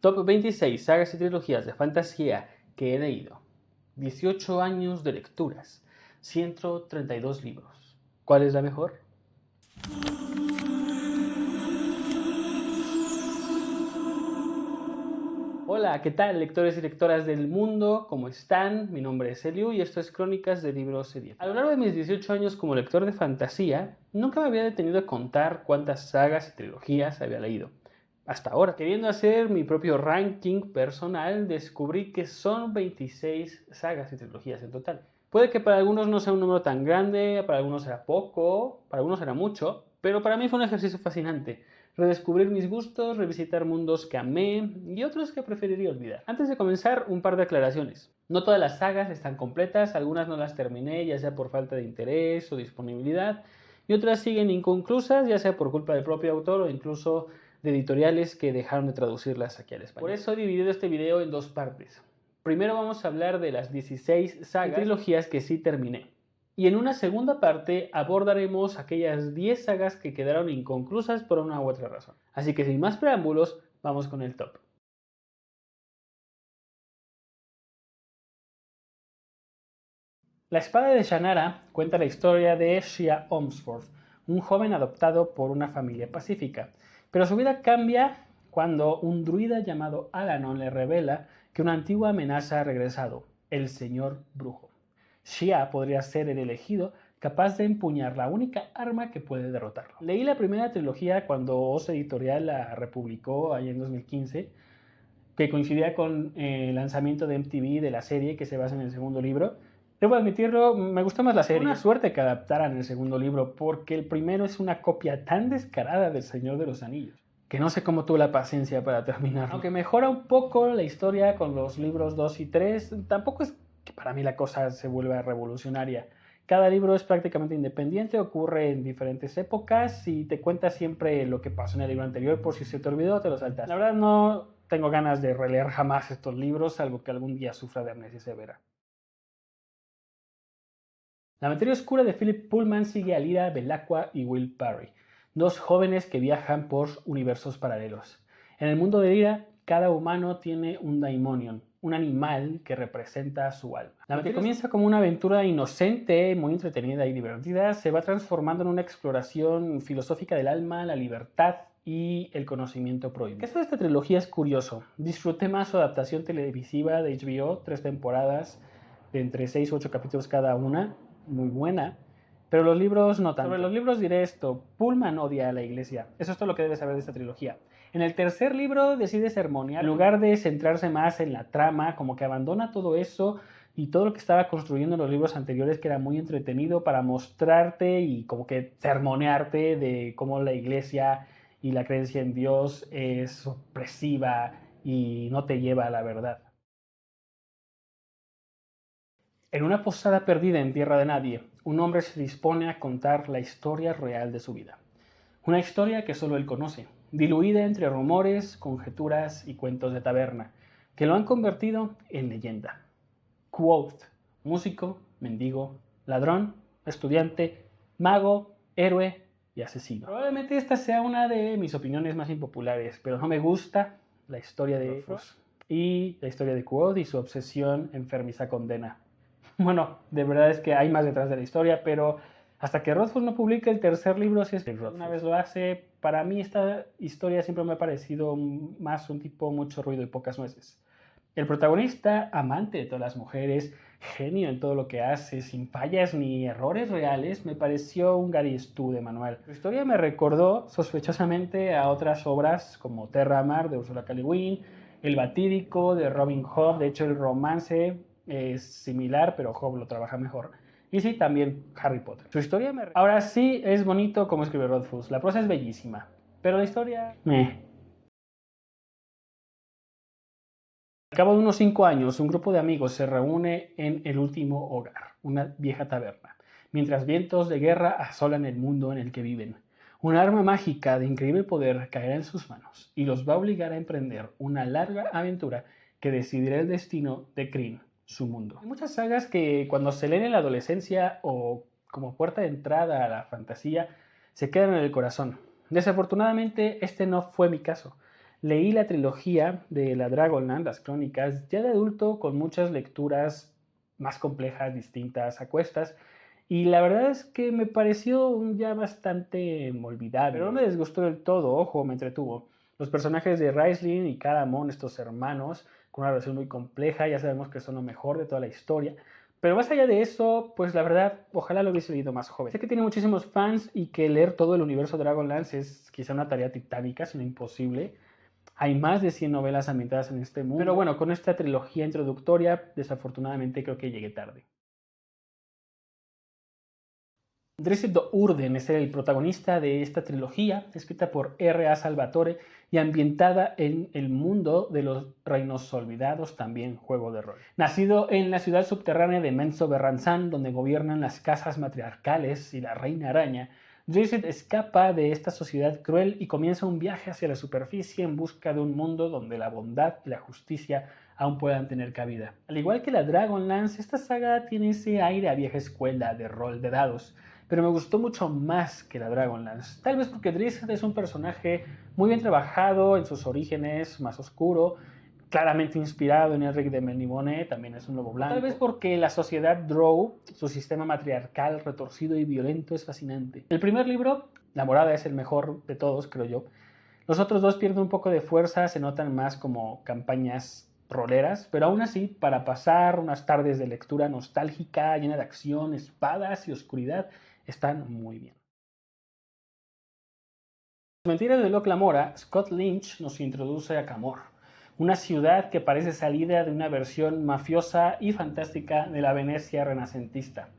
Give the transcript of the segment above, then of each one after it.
Top 26 sagas y trilogías de fantasía que he leído. 18 años de lecturas. 132 libros. ¿Cuál es la mejor? Hola, ¿qué tal, lectores y lectoras del mundo? ¿Cómo están? Mi nombre es Eliu y esto es Crónicas de Libros Editoriales. A lo largo de mis 18 años como lector de fantasía, nunca me había detenido a contar cuántas sagas y trilogías había leído. Hasta ahora, queriendo hacer mi propio ranking personal, descubrí que son 26 sagas y trilogías en total. Puede que para algunos no sea un número tan grande, para algunos era poco, para algunos era mucho, pero para mí fue un ejercicio fascinante. Redescubrir mis gustos, revisitar mundos que amé y otros que preferiría olvidar. Antes de comenzar, un par de aclaraciones. No todas las sagas están completas, algunas no las terminé, ya sea por falta de interés o disponibilidad, y otras siguen inconclusas, ya sea por culpa del propio autor o incluso de editoriales que dejaron de traducirlas aquí al español. Por eso he dividido este video en dos partes. Primero vamos a hablar de las 16 sagas y trilogías que sí terminé. Y en una segunda parte abordaremos aquellas 10 sagas que quedaron inconclusas por una u otra razón. Así que sin más preámbulos, vamos con el top. La espada de Shannara cuenta la historia de Shia Ormsworth, un joven adoptado por una familia pacífica, pero su vida cambia cuando un druida llamado Alanon le revela que una antigua amenaza ha regresado, el Señor Brujo. Shia podría ser el elegido capaz de empuñar la única arma que puede derrotarlo. Leí la primera trilogía cuando Oz Editorial la republicó ahí en 2015, que coincidía con el lanzamiento de MTV de la serie que se basa en el segundo libro. Debo admitirlo, me gustó más la serie. Una suerte que adaptaran el segundo libro, porque el primero es una copia tan descarada del Señor de los Anillos, que no sé cómo tuvo la paciencia para terminarlo. Aunque mejora un poco la historia con los libros 2 y 3, tampoco es que para mí la cosa se vuelva revolucionaria. Cada libro es prácticamente independiente, ocurre en diferentes épocas y te cuenta siempre lo que pasó en el libro anterior. Por si se te olvidó, te lo saltas. La verdad no tengo ganas de releer jamás estos libros, salvo que algún día sufra de amnesia severa. La materia oscura de Philip Pullman sigue a Lyra Belacqua y Will Parry, dos jóvenes que viajan por universos paralelos. En el mundo de Lyra, cada humano tiene un daimonion, un animal que representa su alma. La que comienza como una aventura inocente, muy entretenida y divertida, se va transformando en una exploración filosófica del alma, la libertad y el conocimiento prohibido. Esto de esta trilogía es curioso. Disfruté más su adaptación televisiva de HBO, 3 temporadas de entre 6 u 8 capítulos cada una, muy buena, pero los libros no tanto. Sobre los libros diré esto: Pullman odia a la iglesia. Eso es todo lo que debes saber de esta trilogía. En el tercer libro decide sermonear, en lugar de centrarse más en la trama, como que abandona todo eso y todo lo que estaba construyendo en los libros anteriores, que era muy entretenido, para mostrarte y como que sermonearte de cómo la iglesia y la creencia en Dios es opresiva y no te lleva a la verdad. En una posada perdida en tierra de nadie, un hombre se dispone a contar la historia real de su vida. Una historia que solo él conoce, diluida entre rumores, conjeturas y cuentos de taberna, que lo han convertido en leyenda. Quoth, músico, mendigo, ladrón, estudiante, mago, héroe y asesino. Probablemente esta sea una de mis opiniones más impopulares, pero no me gusta la historia de Rothfuss y la historia de Quoth y su obsesión enfermiza con Dena. Bueno, de verdad es que hay más detrás de la historia, pero hasta que Rothfuss no publique el tercer libro, si es que una vez lo hace, para mí esta historia siempre me ha parecido más un tipo mucho ruido y pocas nueces. El protagonista, amante de todas las mujeres, genio en todo lo que hace, sin fallas ni errores reales, me pareció un Gary Stu de manual. Su historia me recordó sospechosamente a otras obras como Terra Mar de Ursula K. Le Guin, El Batídico de Robin Hobb. De hecho, el romance es similar, pero Hobb lo trabaja mejor. Y sí, también Harry Potter. Su historia me... Ahora sí, es bonito como escribe Rothfuss. La prosa es bellísima, pero la historia... Al cabo de unos 5 años, un grupo de amigos se reúne en El Último Hogar, una vieja taberna, mientras vientos de guerra asolan el mundo en el que viven. Un arma mágica de increíble poder caerá en sus manos y los va a obligar a emprender una larga aventura que decidirá el destino de Krynn, su mundo. Hay muchas sagas que cuando se leen en la adolescencia o como puerta de entrada a la fantasía se quedan en el corazón. Desafortunadamente este no fue mi caso. Leí la trilogía de la Dragonlance, las crónicas, ya de adulto con muchas lecturas más complejas, distintas, a cuestas, y la verdad es que me pareció ya bastante olvidable. Pero no me desgustó del todo, ojo, me entretuvo. Los personajes de Raistlin y Caramon, estos hermanos, con una relación muy compleja, ya sabemos que son lo mejor de toda la historia. Pero más allá de eso, pues la verdad, ojalá lo hubiese leído más joven. Sé que tiene muchísimos fans y que leer todo el universo Dragonlance es quizá una tarea titánica, sino imposible. Hay más de 100 novelas ambientadas en este mundo. Pero bueno, con esta trilogía introductoria, desafortunadamente creo que llegué tarde. Drizzt Do'Urden es el protagonista de esta trilogía, escrita por R.A. Salvatore y ambientada en el mundo de los reinos olvidados, también juego de rol. Nacido en la ciudad subterránea de Menzoberranzan, donde gobiernan las casas matriarcales y la reina araña, Drizzt escapa de esta sociedad cruel y comienza un viaje hacia la superficie en busca de un mundo donde la bondad y la justicia aún puedan tener cabida. Al igual que la Dragonlance, esta saga tiene ese aire a vieja escuela de rol de dados, pero me gustó mucho más que la Dragonlance. Tal vez porque Drizzt es un personaje muy bien trabajado en sus orígenes, más oscuro, claramente inspirado en Elric de Melniboné, también es un lobo blanco. Tal vez porque la sociedad Drow, su sistema matriarcal retorcido y violento, es fascinante. El primer libro, La Morada, es el mejor de todos, creo yo. Los otros dos pierden un poco de fuerza, se notan más como campañas roleras, pero aún así, para pasar unas tardes de lectura nostálgica, llena de acción, espadas y oscuridad, están muy bien. En Las mentiras de Locke Lamora, Scott Lynch nos introduce a Camor, una ciudad que parece salida de una versión mafiosa y fantástica de la Venecia renacentista.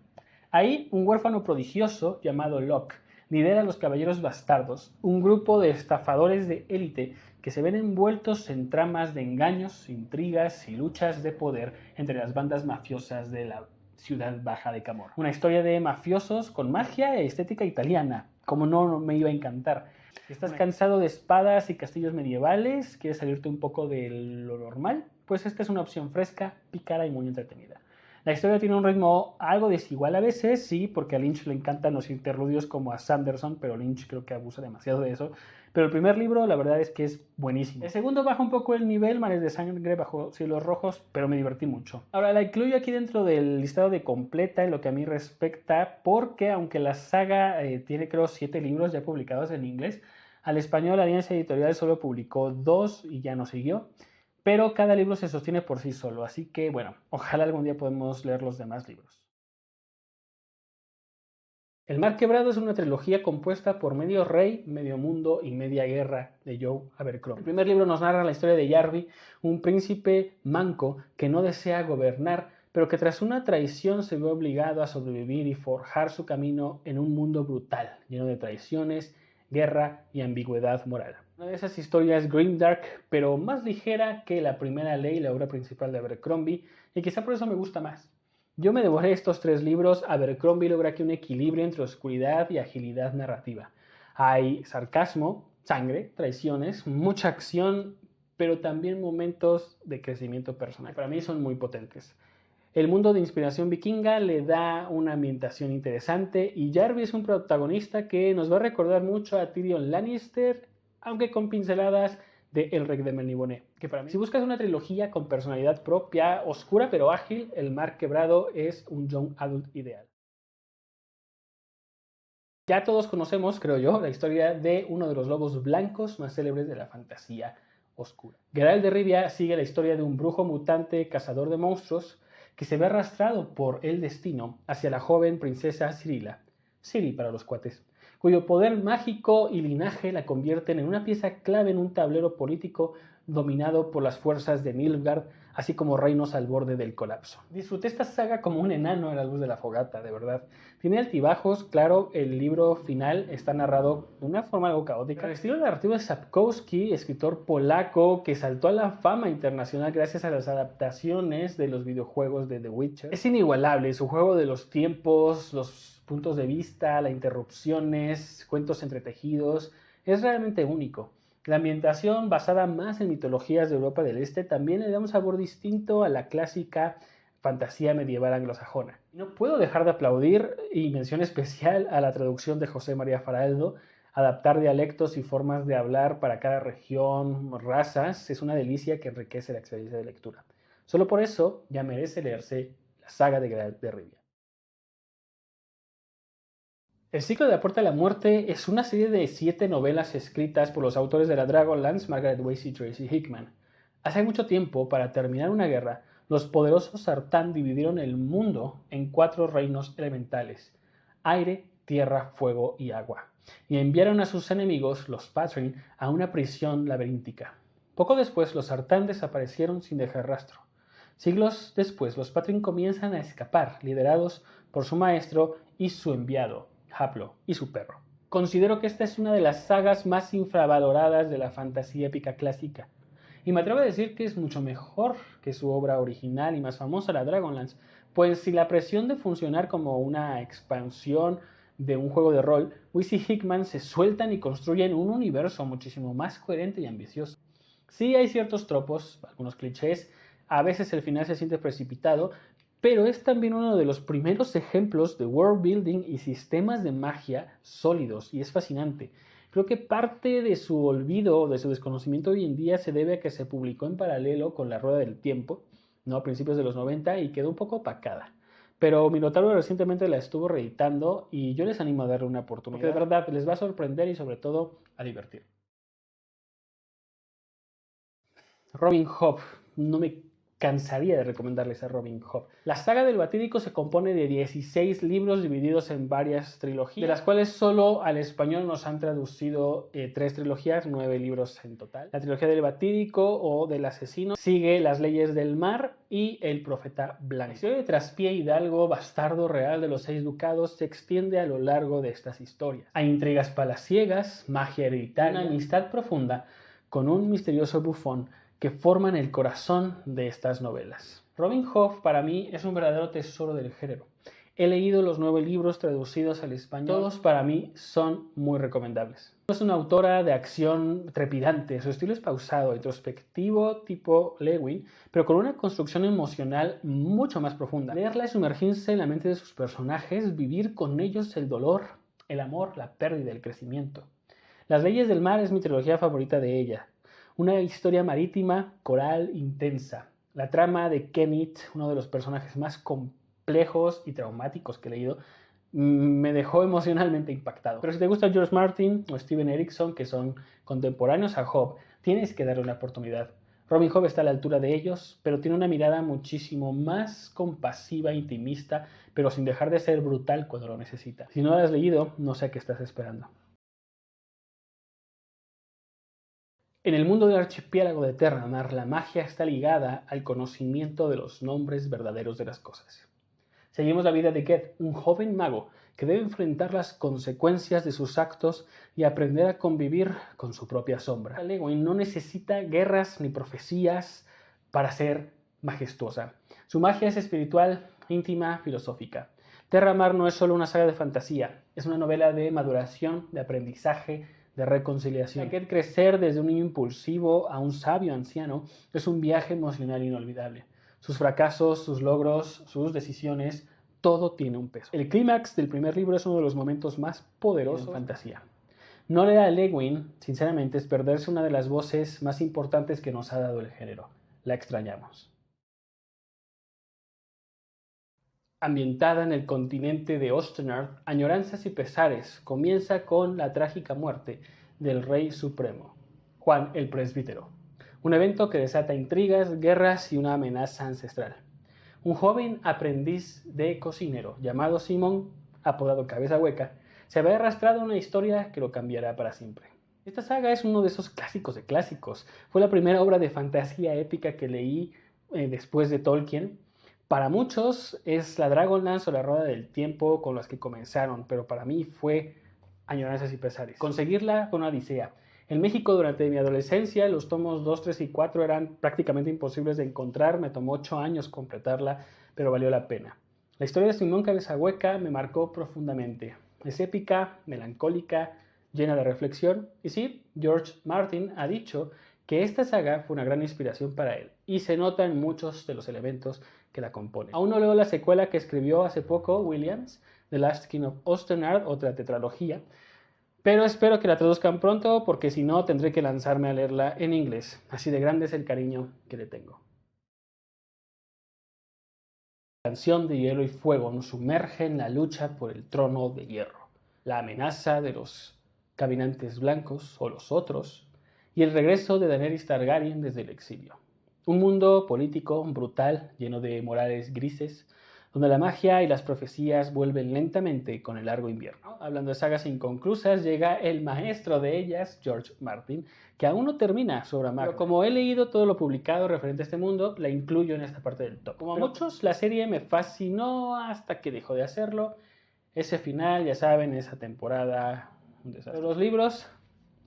Ahí, un huérfano prodigioso llamado Locke lidera a los Caballeros Bastardos, un grupo de estafadores de élite que se ven envueltos en tramas de engaños, intrigas y luchas de poder entre las bandas mafiosas de la ciudad baja de Camor. Una historia de mafiosos con magia e estética italiana, como no me iba a encantar. ¿Estás cansado de espadas y castillos medievales? ¿Quieres salirte un poco de lo normal? Pues esta es una opción fresca, pícara y muy entretenida. La historia tiene un ritmo algo desigual a veces, sí, porque a Lynch le encantan los interludios como a Sanderson, pero Lynch creo que abusa demasiado de eso. Pero el primer libro, la verdad es que es buenísimo. El segundo baja un poco el nivel, Mares de Sangre bajo cielos rojos, pero me divertí mucho. Ahora, la incluyo aquí dentro del listado de completa en lo que a mí respecta, porque aunque la saga tiene creo 7 libros ya publicados en inglés, al español Alianza Editorial solo publicó 2 y ya no siguió. Pero cada libro se sostiene por sí solo, así que bueno, ojalá algún día podamos leer los demás libros. El Mar Quebrado es una trilogía compuesta por Medio Rey, Medio Mundo y Media Guerra de Joe Abercrombie. El primer libro nos narra la historia de Jarvi, un príncipe manco que no desea gobernar, pero que tras una traición se ve obligado a sobrevivir y forjar su camino en un mundo brutal, lleno de traiciones, guerra y ambigüedad moral. Una de esas historias grimdark, pero más ligera que La Primera Ley, la obra principal de Abercrombie, y quizá por eso me gusta más. Yo me devoré estos 3 libros. Abercrombie logra aquí un equilibrio entre oscuridad y agilidad narrativa. Hay sarcasmo, sangre, traiciones, mucha acción, pero también momentos de crecimiento personal. Para mí son muy potentes. El mundo de inspiración vikinga le da una ambientación interesante y Jarvis es un protagonista que nos va a recordar mucho a Tyrion Lannister, aunque con pinceladas de Elric de Melniboné, que para mí, si buscas una trilogía con personalidad propia, oscura pero ágil, El Mar Quebrado es un young adult ideal. Ya todos conocemos, creo yo, la historia de uno de los lobos blancos más célebres de la fantasía oscura. Geralt de Rivia sigue la historia de un brujo mutante cazador de monstruos que se ve arrastrado por el destino hacia la joven princesa Cirila, Ciri para los cuates, cuyo poder mágico y linaje la convierten en una pieza clave en un tablero político dominado por las fuerzas de Nilfgaard, así como reinos al borde del colapso. Disfruté esta saga como un enano a la luz de la fogata, de verdad. Tiene altibajos, claro, el libro final está narrado de una forma algo caótica. El estilo narrativo de Sapkowski, escritor polaco que saltó a la fama internacional gracias a las adaptaciones de los videojuegos de The Witcher, es inigualable. Su juego de los tiempos, los puntos de vista, las interrupciones, cuentos entretejidos, es realmente único. La ambientación, basada más en mitologías de Europa del Este, también le da un sabor distinto a la clásica fantasía medieval anglosajona. No puedo dejar de aplaudir, y mención especial, a la traducción de José María Faraldo, Adaptar dialectos y formas de hablar para cada región, razas, es una delicia que enriquece la experiencia de lectura. Solo por eso ya merece leerse la saga de Geralt de Rivia. El ciclo de La Puerta de la Muerte es una serie de 7 novelas escritas por los autores de la Dragonlance, Margaret Weis y Tracy Hickman. Hace mucho tiempo, para terminar una guerra, los poderosos Sartán dividieron el mundo en 4 reinos elementales: aire, tierra, fuego y agua, y enviaron a sus enemigos, los Patrin, a una prisión laberíntica. Poco después, los Sartán desaparecieron sin dejar rastro. Siglos después, los Patrin comienzan a escapar, liderados por su maestro y su enviado, Haplo, y su perro. Considero que esta es una de las sagas más infravaloradas de la fantasía épica clásica, y me atrevo a decir que es mucho mejor que su obra original y más famosa, la Dragonlance, pues sin la presión de funcionar como una expansión de un juego de rol, Weiss y Hickman se sueltan y construyen un universo muchísimo más coherente y ambicioso. Sí hay ciertos tropos, algunos clichés, a veces el final se siente precipitado, pero es también uno de los primeros ejemplos de world building y sistemas de magia sólidos, y es fascinante. Creo que parte de su olvido o de su desconocimiento hoy en día se debe a que se publicó en paralelo con La Rueda del Tiempo, ¿no? A principios de los 90, y quedó un poco opacada. Pero Minotauro recientemente la estuvo reeditando y yo les animo a darle una oportunidad. Porque de verdad les va a sorprender y sobre todo a divertir. Robin Hood, no me cansaría de recomendarles a Robin Hood. La saga del Batídico se compone de 16 libros divididos en varias trilogías, de las cuales solo al español nos han traducido 3 trilogías, 9 libros en total. La trilogía del Batídico o del Asesino sigue Las Leyes del Mar y El Profeta Blanco. La historia de Traspié Hidalgo, bastardo real de los 6 ducados, se extiende a lo largo de estas historias. Hay intrigas palaciegas, magia hereditaria, una amistad profunda con un misterioso bufón que forman el corazón de estas novelas. Robin Hood para mí es un verdadero tesoro del género. He leído los 9 libros traducidos al español. Todos para mí son muy recomendables. Es una autora de acción trepidante. Su estilo es pausado, introspectivo, tipo Lewin, pero con una construcción emocional mucho más profunda. Leerla es sumergirse en la mente de sus personajes, vivir con ellos el dolor, el amor, la pérdida, el crecimiento. Las Leyes del Mar es mi trilogía favorita de ella. Una historia marítima, coral, intensa. La trama de Kenneth, uno de los personajes más complejos y traumáticos que he leído, me dejó emocionalmente impactado. Pero si te gusta George Martin o Steven Erikson, que son contemporáneos a Hobbes, tienes que darle una oportunidad. Robin Hood está a la altura de ellos, pero tiene una mirada muchísimo más compasiva, intimista, pero sin dejar de ser brutal cuando lo necesita. Si no lo has leído, no sé a qué estás esperando. En el mundo del archipiélago de Terramar, la magia está ligada al conocimiento de los nombres verdaderos de las cosas. Seguimos la vida de Ged, un joven mago que debe enfrentar las consecuencias de sus actos y aprender a convivir con su propia sombra. Lewin no necesita guerras ni profecías para ser majestuosa. Su magia es espiritual, íntima, filosófica. Terramar no es solo una saga de fantasía, es una novela de maduración, de aprendizaje, de reconciliación. Que crecer desde un niño impulsivo a un sabio anciano es un viaje emocional inolvidable. Sus fracasos, sus logros, sus decisiones, todo tiene un peso. El clímax del primer libro es uno de los momentos más poderosos de fantasía. No leer a Lewin, sinceramente, es perderse una de las voces más importantes que nos ha dado el género. La extrañamos. Ambientada en el continente de Ostenard, Añoranzas y Pesares comienza con la trágica muerte del Rey Supremo, Juan el Presbítero, un evento que desata intrigas, guerras y una amenaza ancestral. Un joven aprendiz de cocinero llamado Simón, apodado Cabeza Hueca, se ve arrastrado a una historia que lo cambiará para siempre. Esta saga es uno de esos clásicos de clásicos. Fue la primera obra de fantasía épica que leí después de Tolkien. Para muchos es la Dragonlance o la Rueda del Tiempo con las que comenzaron, pero para mí fue Añoranzas y Pesares. Conseguirla fue una odisea. En México durante mi adolescencia los tomos 2, 3 y 4 eran prácticamente imposibles de encontrar, me tomó 8 años completarla, pero valió la pena. La historia de Simón Cabeza Hueca me marcó profundamente. Es épica, melancólica, llena de reflexión, y sí, George Martin ha dicho que esta saga fue una gran inspiración para él, y se nota en muchos de los elementos que la componen. Aún no leo la secuela que escribió hace poco Williams, The Last King of Ostenard, otra tetralogía, Pero espero que la traduzcan pronto porque si no tendré que lanzarme a leerla en inglés. Así de grande es el cariño que le tengo. Canción de Hielo y Fuego nos sumerge en la lucha por el trono de hierro, la amenaza de los caminantes blancos o los otros, y el regreso de Daenerys Targaryen desde el exilio. Un mundo político brutal, lleno de morales grises, donde la magia y las profecías vuelven lentamente con el largo invierno. Hablando de sagas inconclusas, llega el maestro de ellas, George Martin, que aún no termina su obra magna. Pero como he leído todo lo publicado referente a este mundo, la incluyo en esta parte del top. Como a muchos, la serie me fascinó hasta que dejó de hacerlo. Ese final, ya saben, esa temporada, un desastre. Pero los libros,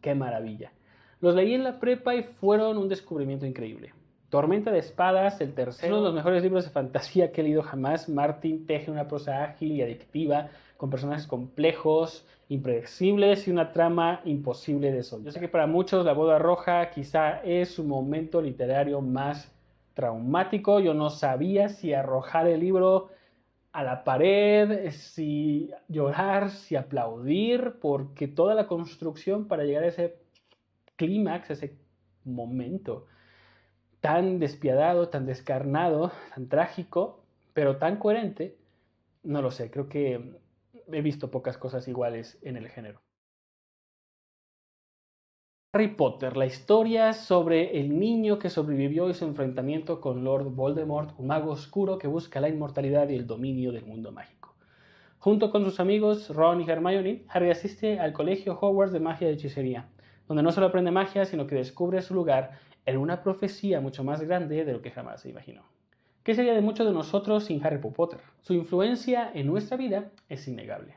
qué maravilla. Los leí en la prepa y fueron un descubrimiento increíble. Tormenta de Espadas, el tercero, uno de los mejores libros de fantasía que he leído jamás. Martin teje una prosa ágil y adictiva, con personajes complejos, impredecibles y una trama imposible de soltar. Yo sé que para muchos La Boda Roja quizá es su momento literario más traumático. Yo no sabía si arrojar el libro a la pared, si llorar, si aplaudir, porque toda la construcción para llegar a ese clímax, ese momento tan despiadado, tan descarnado, tan trágico, pero tan coherente, no lo sé, creo que he visto pocas cosas iguales en el género. Harry Potter, la historia sobre el niño que sobrevivió y su enfrentamiento con Lord Voldemort, un mago oscuro que busca la inmortalidad y el dominio del mundo mágico. Junto con sus amigos Ron y Hermione, Harry asiste al colegio Hogwarts de magia y hechicería, donde no solo aprende magia, sino que descubre su lugar en una profecía mucho más grande de lo que jamás se imaginó. ¿Qué sería de muchos de nosotros sin Harry Potter? Su influencia en nuestra vida es innegable.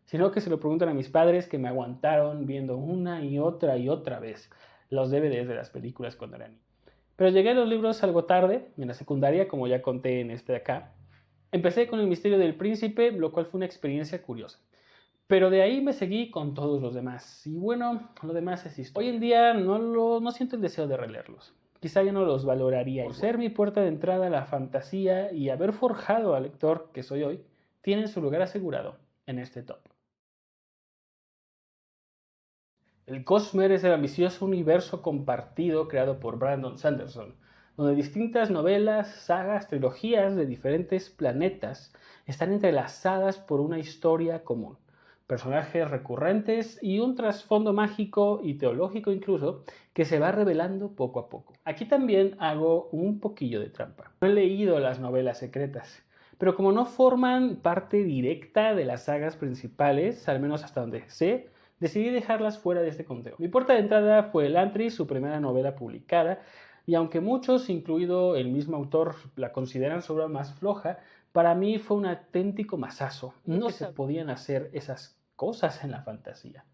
Sino que se lo preguntan a mis padres que me aguantaron viendo una y otra vez los DVDs de las películas cuando era niño. Pero llegué a los libros algo tarde, en la secundaria, como ya conté en este de acá. Empecé con El Misterio del Príncipe, lo cual fue una experiencia curiosa. Pero de ahí me seguí con todos los demás. Y bueno, lo demás es historia. Hoy en día no siento el deseo de releerlos. Quizá ya no los valoraría. Por ser mi puerta de entrada a la fantasía y haber forjado al lector que soy hoy, tienen su lugar asegurado en este top. El Cosmere es el ambicioso universo compartido creado por Brandon Sanderson, donde distintas novelas, sagas, trilogías de diferentes planetas están entrelazadas por una historia común, personajes recurrentes y un trasfondo mágico y teológico incluso que se va revelando poco a poco. Aquí también hago un poquillo de trampa. No he leído las novelas secretas, pero como no forman parte directa de las sagas principales, al menos hasta donde sé, decidí dejarlas fuera de este conteo. Mi puerta de entrada fue Elantris, su primera novela publicada, y aunque muchos, incluido el mismo autor, la consideran su obra más floja, para mí fue un auténtico masazo. No se podían hacer esas cosas en la fantasía.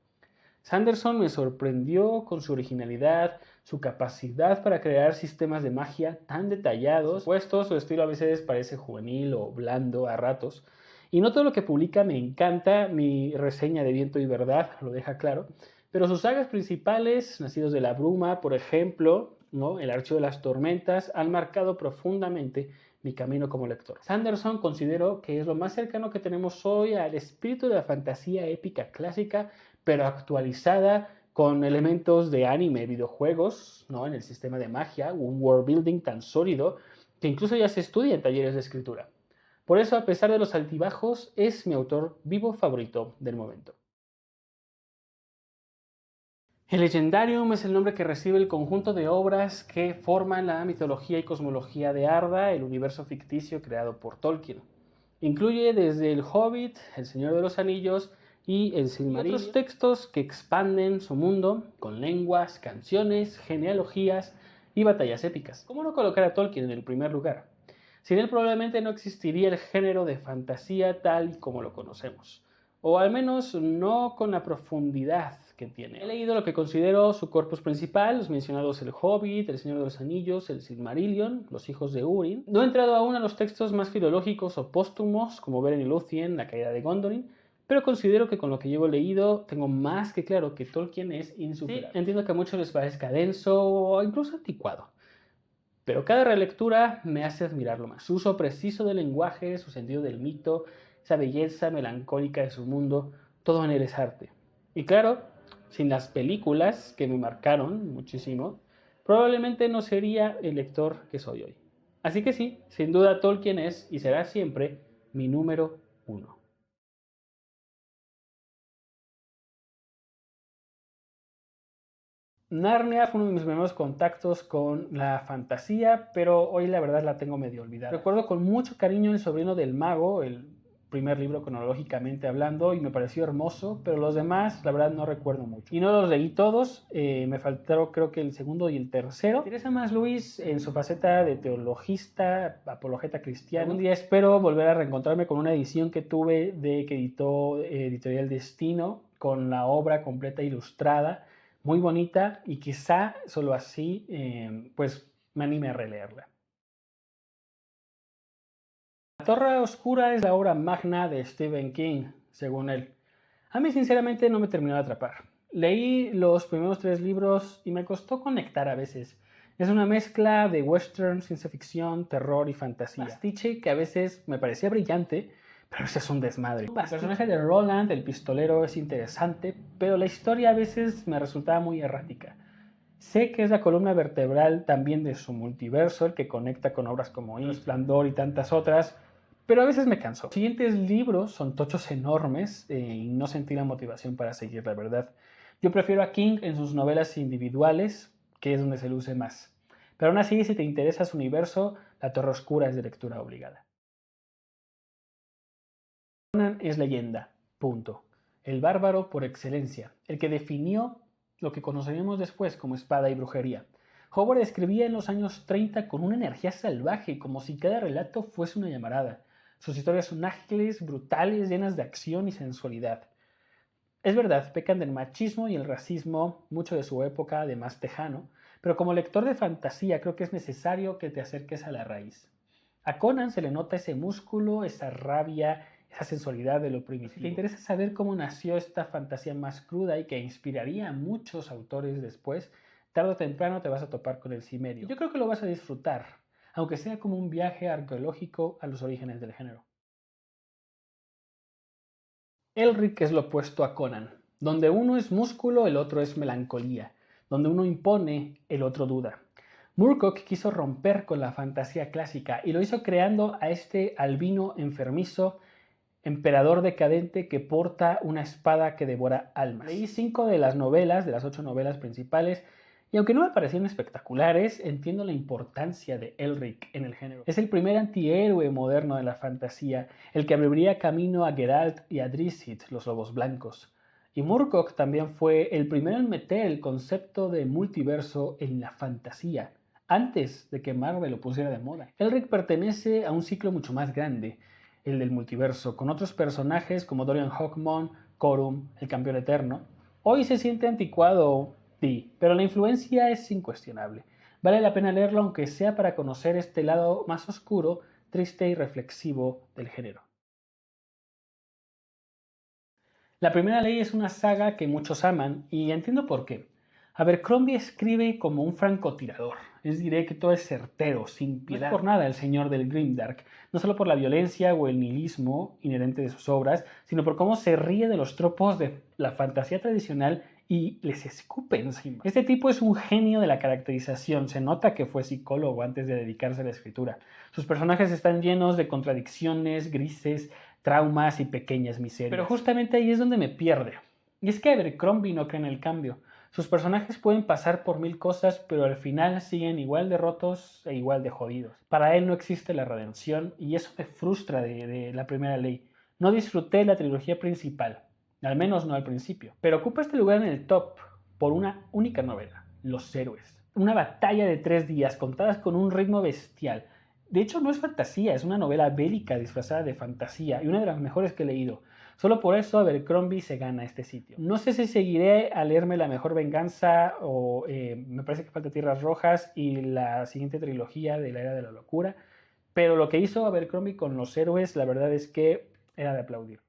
Sanderson me sorprendió con su originalidad, su capacidad para crear sistemas de magia tan detallados. Por supuesto, su estilo a veces parece juvenil o blando a ratos, y no todo lo que publica me encanta. Mi reseña de Viento y Verdad lo deja claro, pero sus sagas principales, Nacidos de la Bruma, por ejemplo, ¿no? El Archivo de las Tormentas, han marcado profundamente mi camino como lector. Sanderson considero que es lo más cercano que tenemos hoy al espíritu de la fantasía épica clásica, pero actualizada con elementos de anime, videojuegos, ¿no? En el sistema de magia, un world building tan sólido que incluso ya se estudia en talleres de escritura. Por eso, a pesar de los altibajos, es mi autor vivo favorito del momento. El Legendarium es el nombre que recibe el conjunto de obras que forman la mitología y cosmología de Arda, el universo ficticio creado por Tolkien. Incluye desde El Hobbit, El Señor de los Anillos y El Silmarillion, y otros textos que expanden su mundo con lenguas, canciones, genealogías y batallas épicas. ¿Cómo no colocar a Tolkien en el primer lugar? Sin él probablemente no existiría el género de fantasía tal como lo conocemos, o al menos no con la profundidad que tiene. He leído lo que considero su corpus principal, los mencionados El Hobbit, El Señor de los Anillos, El Silmarillion, Los Hijos de Húrin. No he entrado aún a los textos más filológicos o póstumos, como Beren y Lúthien, La Caída de Gondolin, pero considero que con lo que llevo leído tengo más que claro que Tolkien es insuperable. Sí, entiendo que a muchos les parezca denso o incluso anticuado, pero cada relectura me hace admirarlo más. Su uso preciso del lenguaje, su sentido del mito, esa belleza melancólica de su mundo, todo en él es arte. Y claro, sin las películas que me marcaron muchísimo, probablemente no sería el lector que soy hoy. Así que sí, sin duda Tolkien es y será siempre mi número uno. Narnia fue uno de mis primeros contactos con la fantasía, pero hoy la verdad la tengo medio olvidada. Recuerdo con mucho cariño El sobrino del mago, el primer libro cronológicamente hablando, y me pareció hermoso, pero los demás la verdad no recuerdo mucho. Y no los leí todos, me faltaron creo que el segundo y el tercero. Me interesa más Luis en su faceta de teologista, apologeta cristiano. Un día espero volver a reencontrarme con una edición que tuve que editó Editorial Destino, con la obra completa ilustrada, muy bonita, y quizá solo así pues me anime a releerla. La Torre Oscura es la obra magna de Stephen King, según él. A mí sinceramente no me terminó de atrapar. Leí los primeros 3 libros y me costó conectar a veces. Es una mezcla de western, ciencia ficción, terror y fantasía. Pastiche que a veces me parecía brillante, pero a veces es un desmadre. El personaje de Roland, el pistolero, es interesante, pero la historia a veces me resultaba muy errática. Sé que es la columna vertebral también de su multiverso, el que conecta con obras como Resplandor y tantas otras, pero a veces me canso. Los siguientes libros son tochos enormes y no sentí la motivación para seguir, la verdad. Yo prefiero a King en sus novelas individuales, que es donde se luce más. Pero aún así, si te interesa su universo, La Torre Oscura es de lectura obligada. Conan es leyenda, punto. El bárbaro por excelencia, el que definió lo que conoceremos después como espada y brujería. Howard escribía en los años 30 con una energía salvaje, como si cada relato fuese una llamarada. Sus historias son ágiles, brutales, llenas de acción y sensualidad. Es verdad, pecan del machismo y el racismo, mucho de su época, de más tejano, pero como lector de fantasía creo que es necesario que te acerques a la raíz. A Conan se le nota ese músculo, esa rabia, esa sensualidad de lo primitivo. Si te interesa saber cómo nació esta fantasía más cruda y que inspiraría a muchos autores después, tarde o temprano te vas a topar con el Cimerio. Yo creo que lo vas a disfrutar, aunque sea como un viaje arqueológico a los orígenes del género. Elric es lo opuesto a Conan. Donde uno es músculo, el otro es melancolía. Donde uno impone, el otro duda. Moorcock quiso romper con la fantasía clásica y lo hizo creando a este albino enfermizo, emperador decadente que porta una espada que devora almas. Leí 5 de las novelas, de las 8 novelas principales, y aunque no me parecieron espectaculares, entiendo la importancia de Elric en el género. Es el primer antihéroe moderno de la fantasía, el que abriría camino a Geralt y a Drizzt, los lobos blancos. Y Moorcock también fue el primero en meter el concepto de multiverso en la fantasía, antes de que Marvel lo pusiera de moda. Elric pertenece a un ciclo mucho más grande, el del multiverso, con otros personajes como Dorian Hawkmoon, Corum, el campeón eterno. Hoy se siente anticuado, sí, pero la influencia es incuestionable. Vale la pena leerlo aunque sea para conocer este lado más oscuro, triste y reflexivo del género. La primera ley es una saga que muchos aman y entiendo por qué. Abercrombie escribe como un francotirador, es directo, es certero, sin piedad. No es por nada el señor del grimdark, no solo por la violencia o el nihilismo inherente de sus obras, sino por cómo se ríe de los tropos de la fantasía tradicional y les escupe encima. Este tipo es un genio de la caracterización, se nota que fue psicólogo antes de dedicarse a la escritura. Sus personajes están llenos de contradicciones, grises, traumas y pequeñas miserias. Pero justamente ahí es donde me pierde. Y es que Abercrombie no cree en el cambio. Sus personajes pueden pasar por 1000 cosas, pero al final siguen igual de rotos e igual de jodidos. Para él no existe la redención y eso me frustra de la primera ley. No disfruté la trilogía principal, al menos no al principio, pero ocupa este lugar en el top por una única novela, Los Héroes. Una batalla de 3 días contadas con un ritmo bestial. De hecho no es fantasía, es una novela bélica disfrazada de fantasía y una de las mejores que he leído. Solo por eso Abercrombie se gana este sitio. No sé si seguiré a leerme La Mejor Venganza o me parece que falta Tierras Rojas y la siguiente trilogía de la Era de la Locura, pero lo que hizo Abercrombie con Los Héroes, la verdad es que era de aplaudir.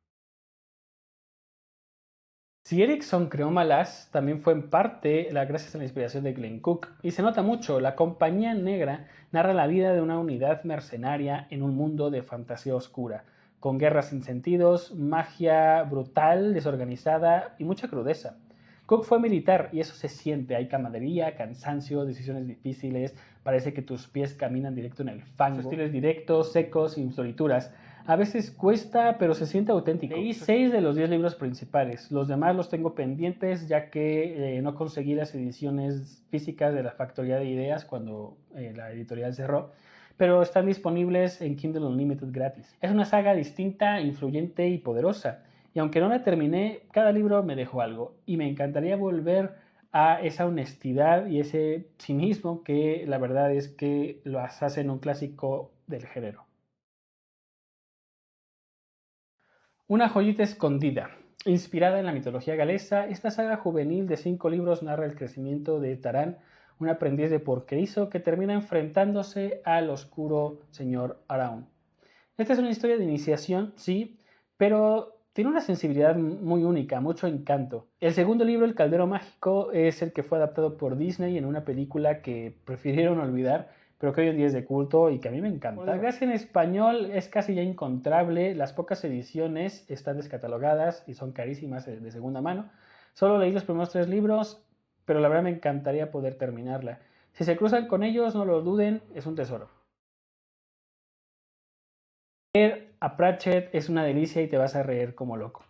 Si Erickson creó Malas, también fue en parte gracias a la inspiración de Glenn Cook, y se nota mucho, la Compañía Negra narra la vida de una unidad mercenaria en un mundo de fantasía oscura, con guerras sin sentidos, magia brutal, desorganizada y mucha crudeza. Cook fue militar y eso se siente. Hay camaradería, cansancio, decisiones difíciles. Parece que tus pies caminan directo en el fango. Estilos directos, secos, sin florituras. A veces cuesta, pero se siente auténtico. Leí 6 de los 10 libros principales. Los demás los tengo pendientes ya que no conseguí las ediciones físicas de la Factoría de Ideas cuando la editorial cerró, pero están disponibles en Kindle Unlimited gratis. Es una saga distinta, influyente y poderosa. Y aunque no la terminé, cada libro me dejó algo. Y me encantaría volver a esa honestidad y ese cinismo que la verdad es que lo hacen un clásico del género. Una joyita escondida. Inspirada en la mitología galesa, esta saga juvenil de 5 libros narra el crecimiento de Taran, un aprendiz de porquerizo que termina enfrentándose al oscuro señor Araun. Esta es una historia de iniciación, sí, pero tiene una sensibilidad muy única, mucho encanto. El segundo libro, El Caldero Mágico, es el que fue adaptado por Disney en una película que prefirieron olvidar, pero que hoy en día es de culto y que a mí me encanta. Por desgracia, en español es casi ya incontrable. Las pocas ediciones están descatalogadas y son carísimas de segunda mano. Solo leí los primeros 3 libros, pero la verdad me encantaría poder terminarla. Si se cruzan con ellos, no lo duden, es un tesoro. Leer a Pratchett es una delicia y te vas a reír como loco.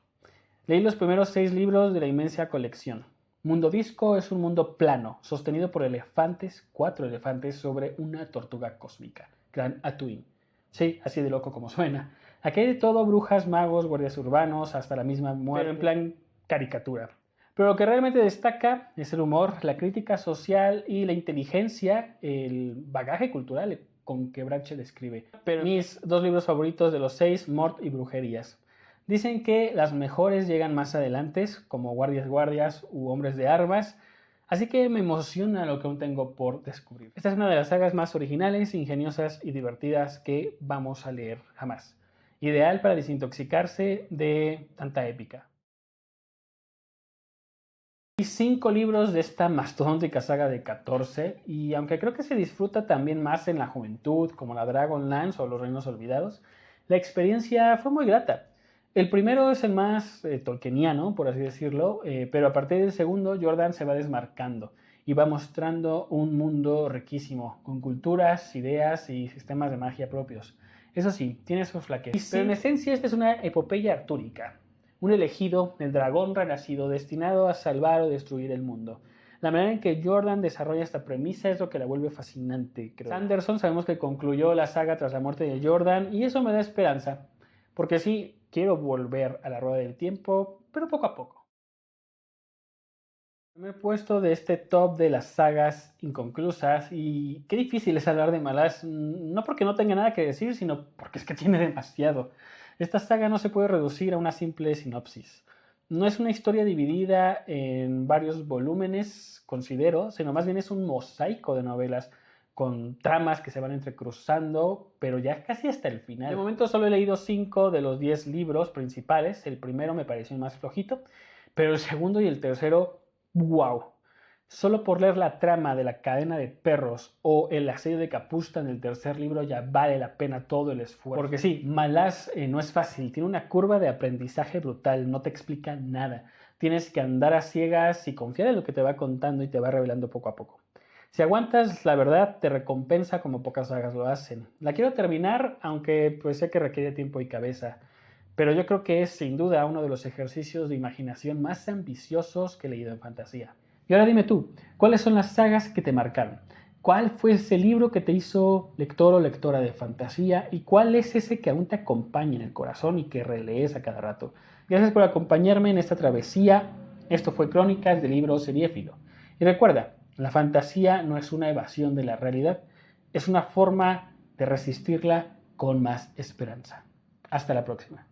Leí los primeros 6 libros de la inmensa colección. Mundo Disco es un mundo plano, sostenido por elefantes, 4 elefantes sobre una tortuga cósmica, Gran Atuin. Sí, así de loco como suena. Aquí hay de todo, brujas, magos, guardias urbanos, hasta la misma muerte, pero en plan caricatura. Pero lo que realmente destaca es el humor, la crítica social y la inteligencia, el bagaje cultural con que Pratchett escribe. Pero mis 2 libros favoritos de los 6, Mort y Brujerías. Dicen que las mejores llegan más adelante, como Guardias u Hombres de Armas, así que me emociona lo que aún tengo por descubrir. Esta es una de las sagas más originales, ingeniosas y divertidas que vamos a leer jamás. Ideal para desintoxicarse de tanta épica. Hay 5 libros de esta mastodóntica saga de 14, y aunque creo que se disfruta también más en la juventud, como la Dragonlance o Los Reinos Olvidados, la experiencia fue muy grata. El primero es el más tolkieniano, por así decirlo, pero a partir del segundo Jordan se va desmarcando y va mostrando un mundo riquísimo, con culturas, ideas y sistemas de magia propios. Eso sí, tiene sus flaquezas, pero en esencia esta es una epopeya artúrica. Un elegido, el dragón renacido, destinado a salvar o destruir el mundo. La manera en que Jordan desarrolla esta premisa es lo que la vuelve fascinante, creo. Sanderson sabemos que concluyó la saga tras la muerte de Jordan y eso me da esperanza, porque sí, quiero volver a la rueda del tiempo, pero poco a poco. Me he puesto de este top de las sagas inconclusas y qué difícil es hablar de malas, no porque no tenga nada que decir, sino porque es que tiene demasiado. Esta saga no se puede reducir a una simple sinopsis. No es una historia dividida en varios volúmenes, considero, sino más bien es un mosaico de novelas con tramas que se van entrecruzando, pero ya casi hasta el final. De momento solo he leído 5 de los 10 libros principales. El primero me pareció más flojito, pero el segundo y el tercero, ¡wow! Solo por leer la trama de la cadena de perros o el asedio de Capusta en el tercer libro ya vale la pena todo el esfuerzo. Porque sí, Malaz no es fácil, tiene una curva de aprendizaje brutal, no te explica nada. Tienes que andar a ciegas y confiar en lo que te va contando y te va revelando poco a poco. Si aguantas, la verdad, te recompensa como pocas sagas lo hacen. La quiero terminar, aunque pues sé que requiere tiempo y cabeza. Pero yo creo que es sin duda uno de los ejercicios de imaginación más ambiciosos que he leído en fantasía. Y ahora dime tú, ¿cuáles son las sagas que te marcaron? ¿Cuál fue ese libro que te hizo lector o lectora de fantasía? ¿Y cuál es ese que aún te acompaña en el corazón y que relees a cada rato? Gracias por acompañarme en esta travesía. Esto fue Crónicas del Libro Seriéfilo. Y recuerda, la fantasía no es una evasión de la realidad, es una forma de resistirla con más esperanza. Hasta la próxima.